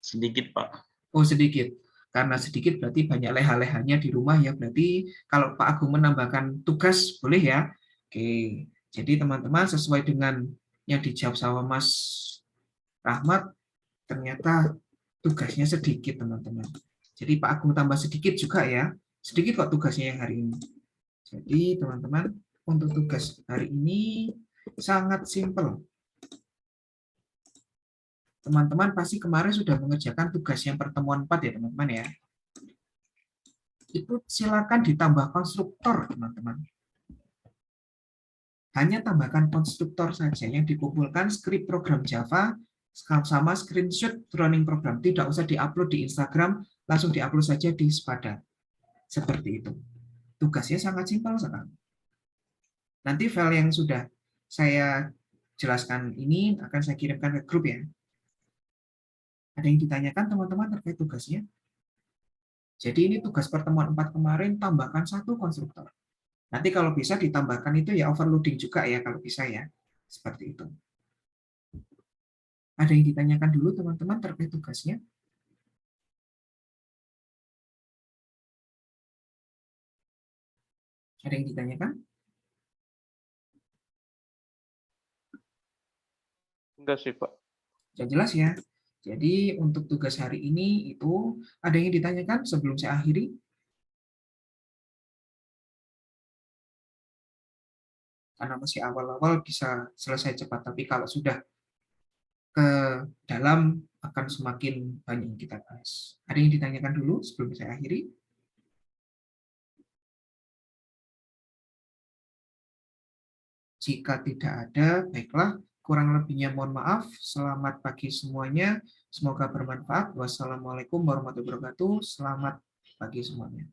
Sedikit, Pak.
Oh, sedikit. Karena sedikit berarti banyak leha-lehanya di rumah ya. Berarti kalau Pak Agung menambahkan tugas, boleh ya? Oke. Jadi teman-teman sesuai dengan yang dijawab sama Mas Rahmat, ternyata tugasnya sedikit teman-teman. Jadi Pak Agung tambah sedikit juga ya. Sedikit kok tugasnya yang hari ini. Jadi teman-teman, untuk tugas hari ini sangat simpel. Teman-teman pasti kemarin sudah mengerjakan tugas yang pertemuan 4 ya teman-teman ya. Itu silakan ditambah konstruktor teman-teman. Hanya tambahkan konstruktor saja yang dikumpulkan skrip program Java sama screenshot running program. Tidak usah diupload di Instagram, langsung diupload saja di Spada. Seperti itu. Tugasnya sangat simpel sekali. Nanti file yang sudah saya jelaskan ini akan saya kirimkan ke grup ya. Ada yang ditanyakan teman-teman terkait tugasnya? Jadi ini tugas pertemuan 4 kemarin, tambahkan 1 konstruktor. Nanti kalau bisa ditambahkan itu ya overloading juga ya kalau bisa ya. Seperti itu. Ada yang ditanyakan dulu teman-teman terkait tugasnya? Ada yang ditanyakan?
Enggak sih, Pak.
Sudah jelas ya? Jadi untuk tugas hari ini itu ada yang ditanyakan sebelum saya akhiri? Karena masih awal-awal bisa selesai cepat, tapi kalau sudah ke dalam akan semakin banyak yang kita bahas. Ada yang ditanyakan dulu sebelum saya akhiri? Jika tidak ada, baiklah. Kurang lebihnya mohon maaf. Selamat pagi semuanya. Semoga bermanfaat. Wassalamualaikum warahmatullahi wabarakatuh. Selamat pagi semuanya.